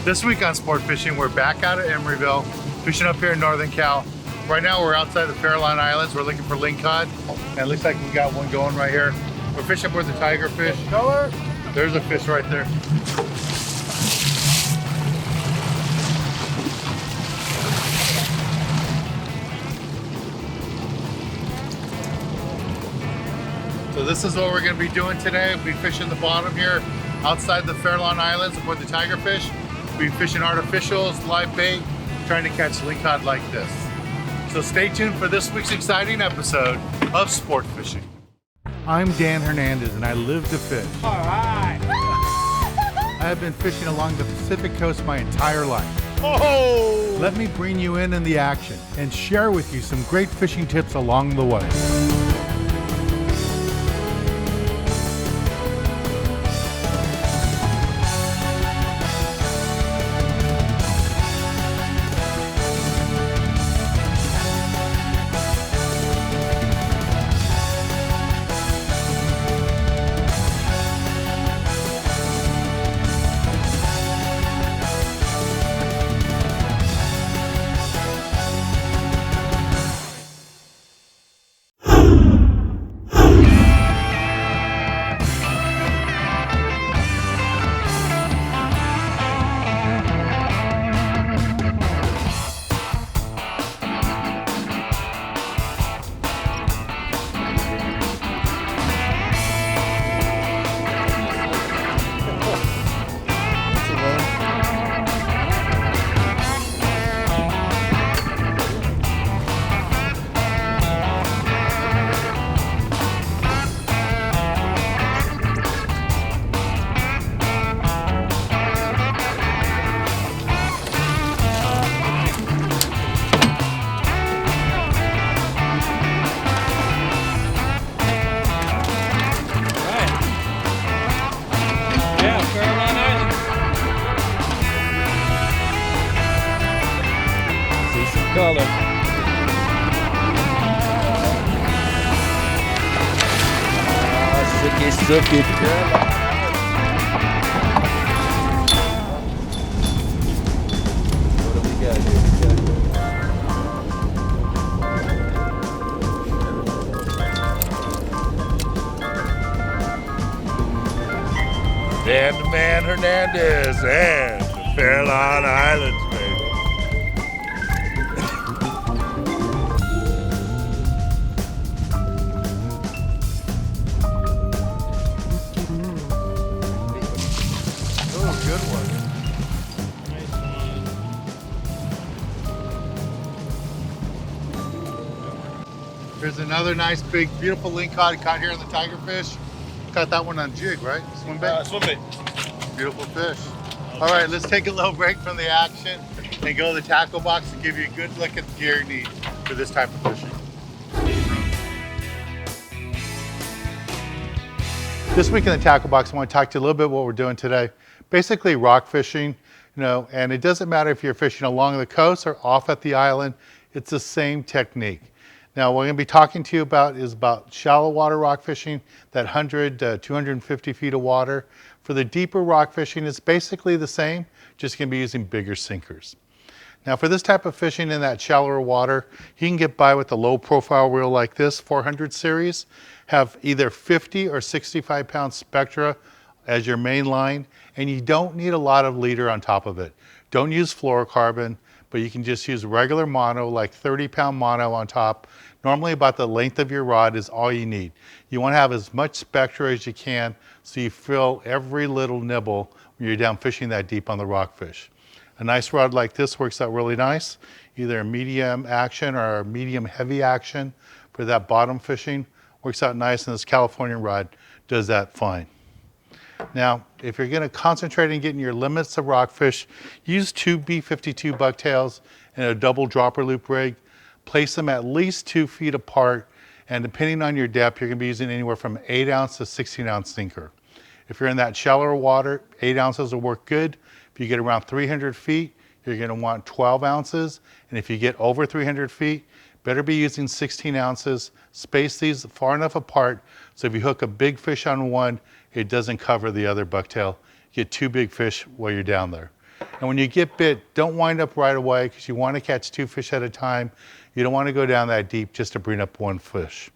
This week on Sport Fishing, we're back out at Emeryville, fishing up here in Northern Cal. Right now we're outside the Farallon Islands. We're looking for Lingcod, and it looks like we got one going right here. We're fishing for the tiger fish. Color? There's a fish right there. So this is what we're going to be doing today. We'll be fishing the bottom here outside the Farallon Islands for the tiger fish. We'll be fishing artificials, live bait, trying to catch lingcod like this. So stay tuned for this week's exciting episode of Sport Fishing. I'm Dan Hernandez and I live to fish. All right. I have been fishing along the Pacific coast my entire life. Oh! Let me bring you in the action and share with you some great fishing tips along the way. Color. Sookie. What do we got here? Dan the Man Hernandez and the Farallon Islands, baby. Here's another nice, big, beautiful lingcod caught here in the tiger fish. Caught that one on jig, right? Swim bait? Swim bait. Beautiful fish. All right, let's take a little break from the action and go to the tackle box and give you a good look at the gear you need for this type of fishing. This week in the tackle box, I want to talk to you a little bit what we're doing today. Basically rock fishing, and it doesn't matter if you're fishing along the coast or off at the island, it's the same technique. Now, what I'm going to be talking to you about is about shallow water rock fishing, that 100 to 250 feet of water. For the deeper rock fishing, it's basically the same, just going to be using bigger sinkers. Now, for this type of fishing in that shallower water, you can get by with a low profile reel like this, 400 series, have either 50 or 65 pound spectra as your main line, and you don't need a lot of leader on top of it. Don't use fluorocarbon, but you can just use regular mono, like 30-pound mono on top. Normally about the length of your rod is all you need. You want to have as much spectra as you can so you fill every little nibble when you're down fishing that deep on the rockfish. A nice rod like this works out really nice, either a medium action or a medium heavy action for that bottom fishing. Works out nice, and this California rod does that fine. Now, if you're going to concentrate on getting your limits of rockfish, use two B52 Bucktails and a double dropper loop rig. Place them at least 2 feet apart, and depending on your depth, you're going to be using anywhere from 8 ounce to 16 ounce sinker. If you're in that shallower water, 8 ounces will work good. If you get around 300 feet, you're going to want 12 ounces. And if you get over 300 feet, better be using 16 ounces. Space these far enough apart so if you hook a big fish on one, it doesn't cover the other bucktail. You get 2 big fish while you're down there. And when you get bit, don't wind up right away because you want to catch 2 fish at a time. You don't want to go down that deep just to bring up 1 fish.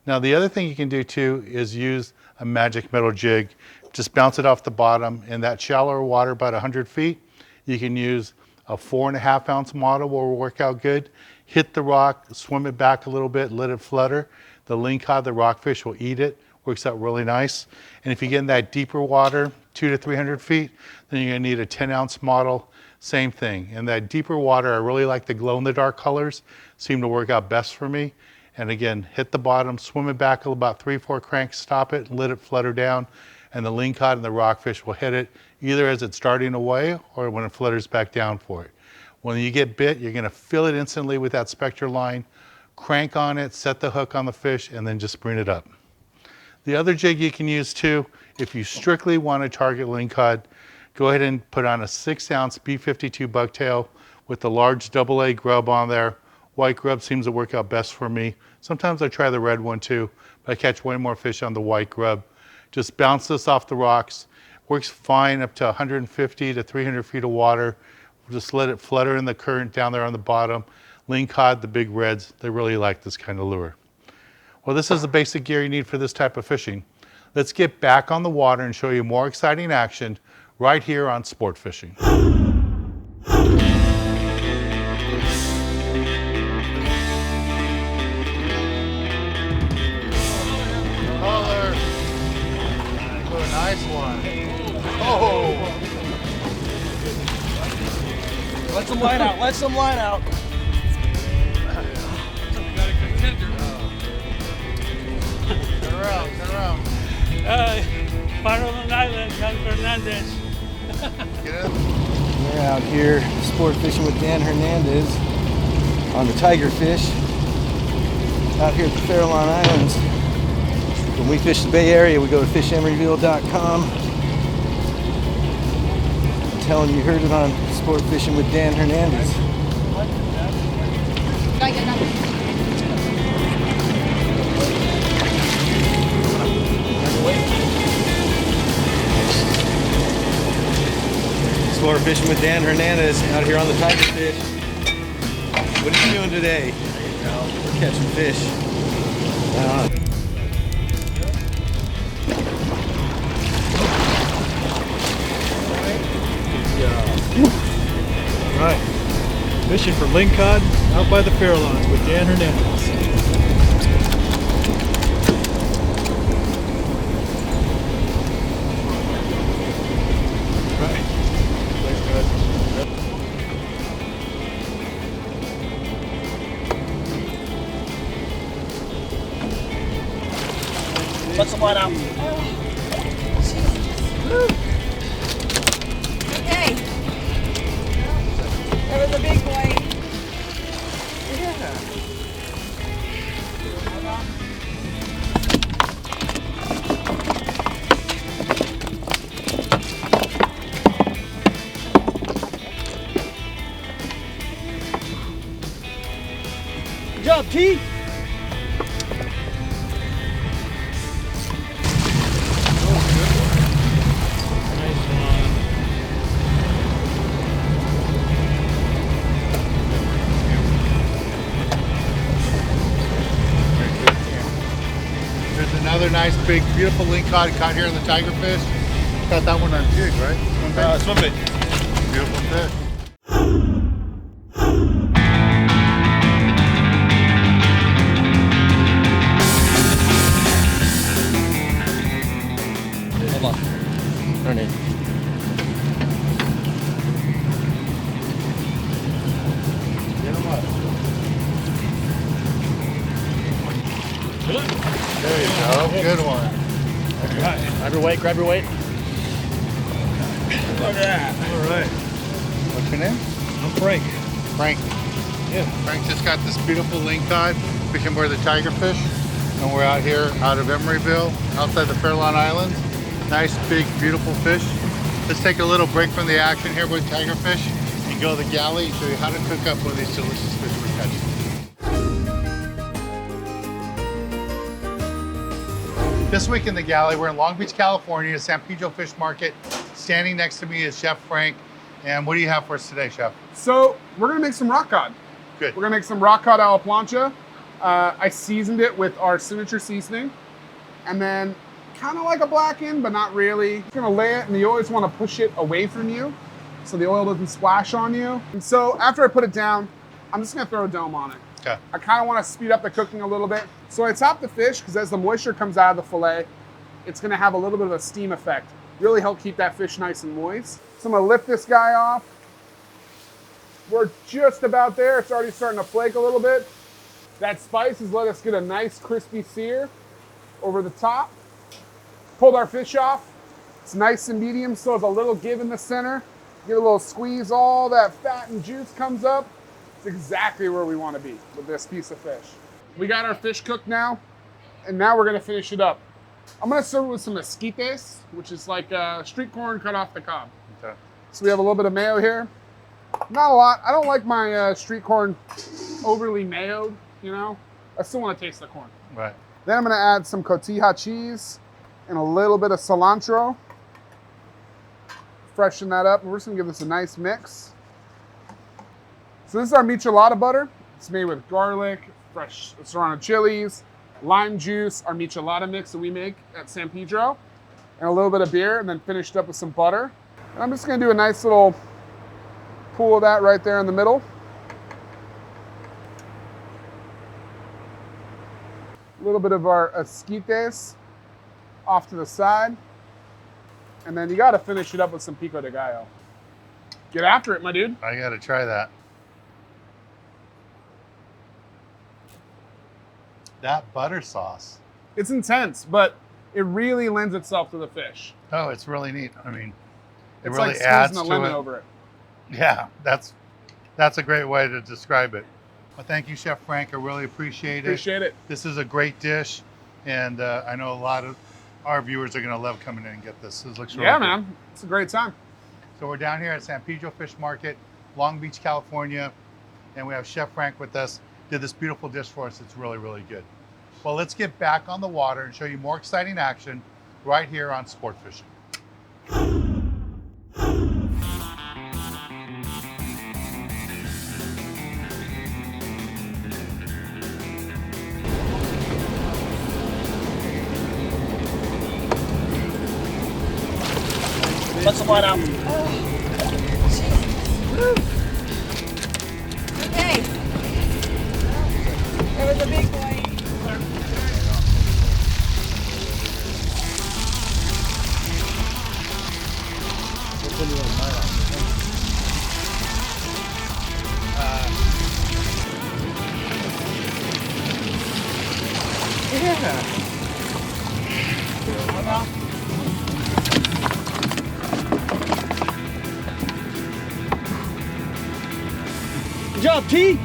Now the other thing you can do too is use a magic metal jig. Just bounce it off the bottom. In that shallower water, about 100 feet, you can use a 4.5 ounce model will work out good. Hit the rock, swim it back a little bit, let it flutter. The lingcod, the rockfish, will eat it. Works out really nice. And if you get in that deeper water, 200 to 300 feet, then you're gonna need a 10 ounce model. Same thing. In that deeper water, I really like the glow in the dark colors. Seem to work out best for me. And again, hit the bottom, swim it back about 3-4 cranks, stop it, and let it flutter down. And the lingcod and the rockfish will hit it either as it's darting away or when it flutters back down for it. When you get bit, you're gonna feel it instantly with that spectra line, crank on it, set the hook on the fish, and then just bring it up. The other jig you can use too, if you strictly want to target lingcod, go ahead and put on a 6 ounce B52 Bucktail with the large AA grub on there. White grub seems to work out best for me. Sometimes I try the red one too, but I catch way more fish on the white grub. Just bounce this off the rocks. Works fine up to 150 to 300 feet of water. Just let it flutter in the current down there on the bottom. Lingcod, the big reds, they really like this kind of lure. Well, this is the basic gear you need for this type of fishing. Let's get back on the water and show you more exciting action right here on Sport Fishing. Color. Oh, nice one. Oh! Let some line out. Let some line out. Turn around, turn around. Part of the island, Hernandez. Get in. We're out here sport fishing with Dan Hernandez on the tiger fish out here at the Farallon Islands. When we fish the Bay Area, we go to fishemeryville.com. I'm telling you, heard it on Sport Fishing with Dan Hernandez. Sport Fishing with Dan Hernandez out here on the tiger fish. What are you doing today? We're catching fish. Right. Fishing for lingcod out by the Farallons with Dan Hernandez. Right. Let some line out. Okay. That was a big boy. Good job, T. There's another nice, big, beautiful lingcod caught here in the tiger fish. Got that one on jig, right? Swim bait. Beautiful fish. Hold on. Turn it. Get him up. There you go. Good one. Grab your weight, grab your weight. Look at that. All right. What's your name? I'm Frank. Frank. Yeah. Frank just got this beautiful lingcod fishing for the tiger fish. And we're out here out of Emeryville, outside the Farallon Islands. Nice, big, beautiful fish. Let's take a little break from the action here with tiger fish and go to the galley and show you how to cook up one of these delicious fish we're catching. This week in the galley, we're in Long Beach, California, San Pedro Fish Market. Standing next to me is Chef Frank. And what do you have for us today, Chef? So we're gonna make some rock cod. Good. We're gonna make some rock cod a la plancha. I seasoned it with our signature seasoning, and then kind of like a blackened, but not really. Just gonna lay it, and you always want to push it away from you, so the oil doesn't splash on you. And so after I put it down, I'm just gonna throw a dome on it. Okay. I kind of want to speed up the cooking a little bit. So I top the fish because as the moisture comes out of the fillet, it's gonna have a little bit of a steam effect. Really help keep that fish nice and moist. So I'm gonna lift this guy off. We're just about there. It's already starting to flake a little bit. That spice has let us get a nice crispy sear over the top. Pulled our fish off. It's nice and medium, so there's a little give in the center. Get a little squeeze, all that fat and juice comes up. It's exactly where we want to be with this piece of fish. We got our fish cooked now, and now we're gonna finish it up. I'm gonna serve it with some esquites, which is like street corn cut off the cob. Okay. So we have a little bit of mayo here. Not a lot. I don't like my street corn overly mayoed, you know? I still want to taste the corn. Right. Then I'm gonna add some cotija cheese and a little bit of cilantro. Freshen that up. We're just gonna give this a nice mix. So this is our michelada butter. It's made with garlic, fresh serrano chilies, lime juice, our michelada mix that we make at San Pedro, and a little bit of beer, and then finished up with some butter. And I'm just gonna do a nice little pool of that right there in the middle. A little bit of our esquites off to the side. And then you gotta finish it up with some pico de gallo. Get after it, my dude. I got to try that. That butter sauce. It's intense, but it really lends itself to the fish. Oh, it's really neat. I mean, it It's really like adds squeezing to a lemon it. over it. Yeah, that's a great way to describe it. Well, thank you, Chef Frank. I really appreciate it. Appreciate it. This is a great dish, and I know a lot of our viewers are going to love coming in and get this. This looks really Yeah, good. man. It's a great time. So we're down here at San Pedro Fish Market, Long Beach, California, and we have Chef Frank with us. Did this beautiful dish for us. It's really, really good. Well, let's get back on the water and show you more exciting action right here on Sport Fishing. Let some light out. Okay. There was a big boy. Good job, T.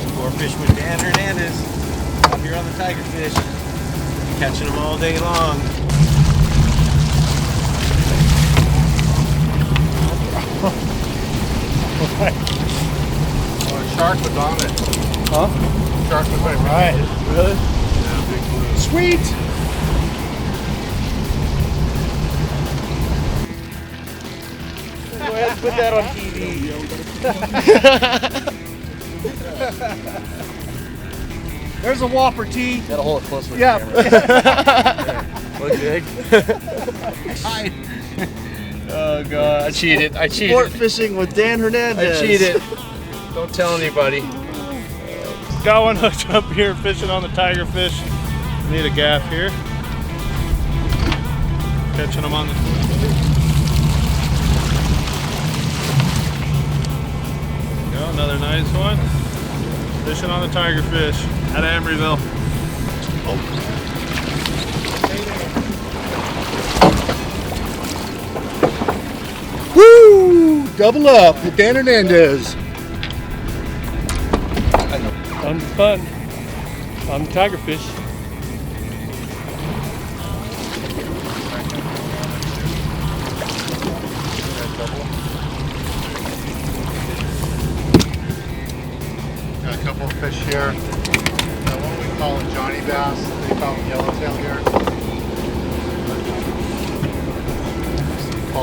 Sport fishing with Dan Hernandez out here on the tiger fish. Catching them all day long. Oh, a shark was on it. Huh? Shark was on it. Right. Really? Yeah, big blue. Sweet! Go ahead and put that on TV. There's a whopper, T. Gotta hold it close with Yeah. the camera. Look big. Oh god, I cheated. I cheated. Sport fishing with Dan Hernandez. I cheated. Don't tell anybody. Got one hooked up here fishing on the tiger fish. Need a gaff here. Catching them on the There we go, another nice one. Fishing on the tiger fish at Embryville. Woo! Double up with Dan Hernandez. Fun, fun. On the tiger fish. Got a couple of fish here. What we call them Johnny bass. They call them yellowtail here.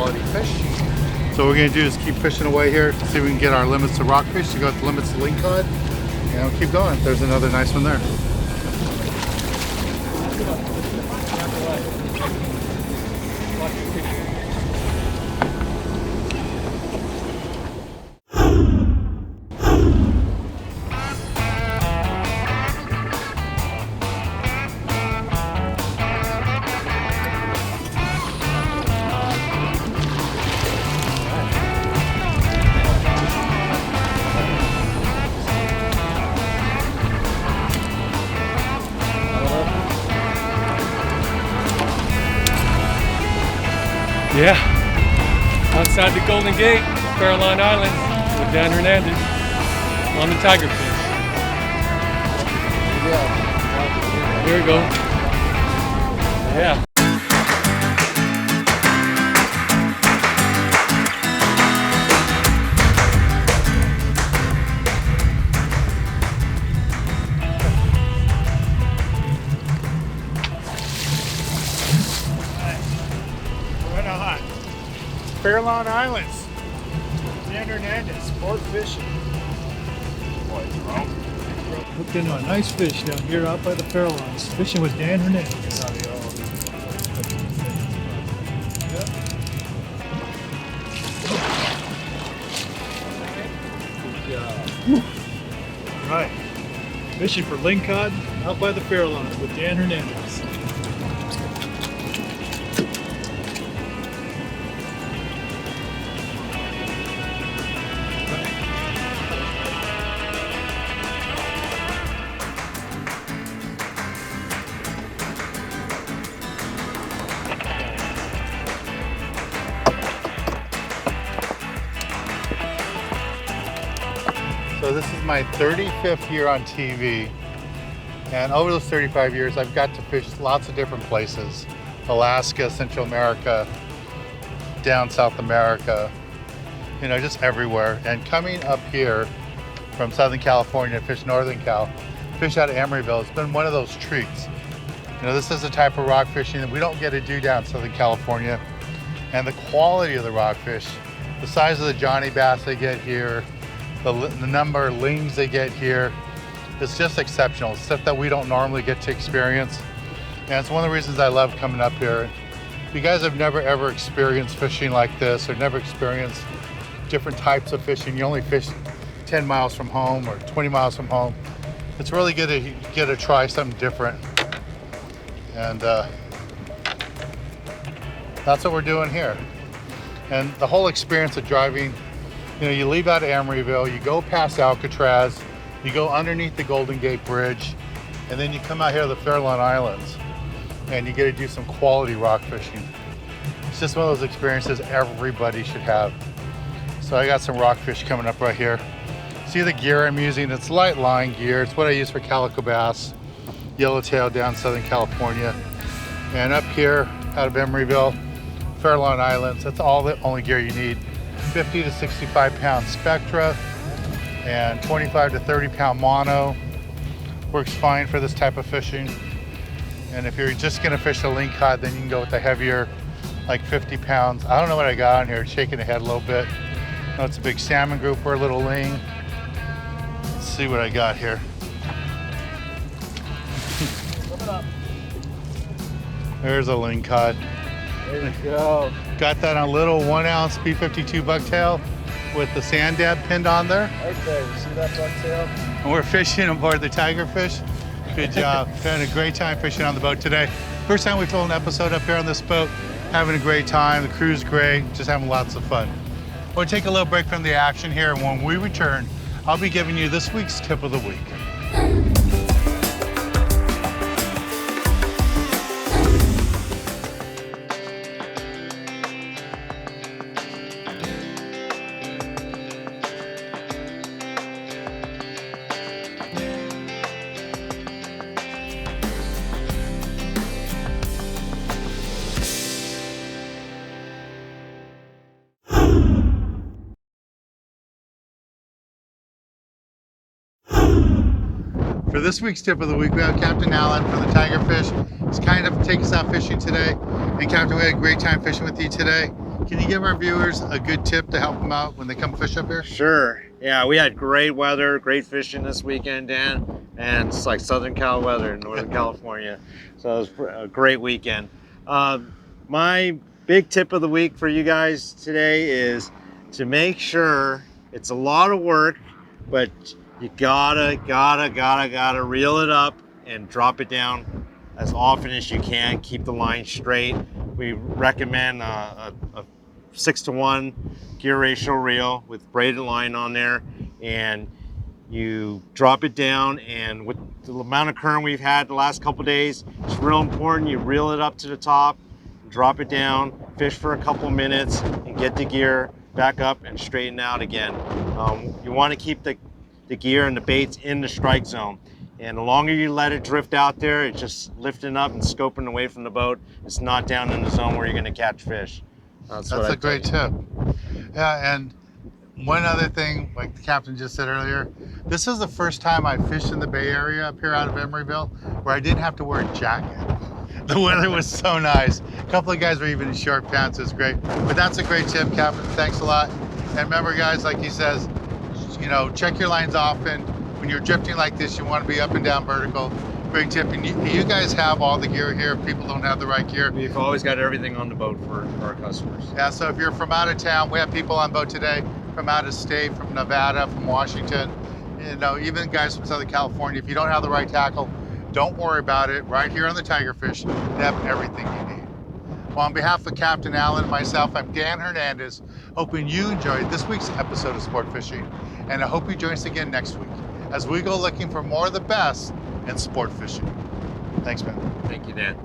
quality fish. So what we're gonna do is keep fishing away here, see if we can get our limits to rockfish, to go with the limits to lingcod, and we'll keep going. There's another nice one there. Yeah. Outside the Golden Gate, Caroline Islands, with Dan Hernandez on the tiger fish. Here we go. Yeah. Fairlawn Islands. Dan Hernandez, sport fishing. Hooked into a nice fish down here out by the Fairlawns, fishing with Dan Hernandez. Right. Fishing for lingcod out by the Fairlawns with Dan Hernandez. So this is my 35th year on TV, and over those 35 years I've got to fish lots of different places. Alaska, Central America, down South America, you know, just everywhere. And coming up here from Southern California to fish Northern Cal, fish out of Emeryville, it's been one of those treats. You know, this is the type of rock fishing that we don't get to do down Southern California. And the quality of the rockfish, the size of the Johnny bass they get here, the number of lings they get here, it's just exceptional. Stuff that we don't normally get to experience. And it's one of the reasons I love coming up here. If you guys have never ever experienced fishing like this, or never experienced different types of fishing, you only fish 10 miles from home or 20 miles from home, it's really good to get to try something different. And that's what we're doing here. And the whole experience of driving, you know, you leave out of Emeryville, you go past Alcatraz, you go underneath the Golden Gate Bridge, and then you come out here to the Fairlawn Islands, and you get to do some quality rock fishing. It's just one of those experiences everybody should have. So I got some rockfish coming up right here. See the gear I'm using? It's light line gear. It's what I use for calico bass, yellowtail down Southern California. And up here out of Emeryville, Fairlawn Islands, that's all the only gear you need. 50 to 65 pound Spectra and 25 to 30 pound mono. Works fine for this type of fishing. And if you're just gonna fish the lingcod, then you can go with the heavier, like 50 pounds. I don't know what I got on here, it's shaking the head a little bit. No, it's a big salmon grouper, a little ling. Let's see what I got here. There's a lingcod. There you go. Got that on a little 1 ounce B52 Bucktail with the sand dab pinned on there. Right there, you see that bucktail? And we're fishing aboard the Tigerfish. Good job. Having a great time fishing on the boat today. First time we filmed an episode up here on this boat. Having a great time. The crew's great. Just having lots of fun. We'll take a little break from the action here, and when we return, I'll be giving you this week's tip of the week. For this week's tip of the week, we have Captain Allen for the Tigerfish. He's kind of taking us out fishing today. And Captain, we had a great time fishing with you today. Can you give our viewers a good tip to help them out when they come fish up here? Sure. Yeah, we had great weather, great fishing this weekend, Dan. And it's like Southern Cal weather in Northern California. So it was a great weekend. My big tip of the week for you guys today is to make sure, it's a lot of work, but you gotta reel it up and drop it down as often as you can. Keep the line straight. We recommend a 6-to-1 gear ratio reel with braided line on there, and you drop it down, and with the amount of current we've had the last couple days, it's real important you reel it up to the top, drop it down, fish for a couple minutes, and get the gear back up and straighten out again. You want to keep the gear and the baits in the strike zone. And the longer you let it drift out there, it's just lifting up and scoping away from the boat. It's not down in the zone where you're going to catch fish. That's a great tip. Yeah, and one other thing, like the captain just said earlier, this is the first time I fished in the Bay Area up here out of Emeryville where I didn't have to wear a jacket. The weather was so nice. A couple of guys were even in short pants. It was great. But that's a great tip, Captain. Thanks a lot. And remember, guys, like he says, you know, check your lines often. When you're drifting like this, you want to be up and down vertical. Great tip. And you guys have all the gear here. People don't have the right gear. We've always got everything on the boat for our customers. Yeah, so if you're from out of town, we have people on boat today from out of state, from Nevada, from Washington, you know, even guys from Southern California. If you don't have the right tackle, don't worry about it. Right here on the Tigerfish, they have everything you need. Well, on behalf of Captain Allen and myself, I'm Dan Hernandez, hoping you enjoyed this week's episode of Sport Fishing, and I hope you join us again next week as we go looking for more of the best in sport fishing. Thanks, man. Thank you, Dan.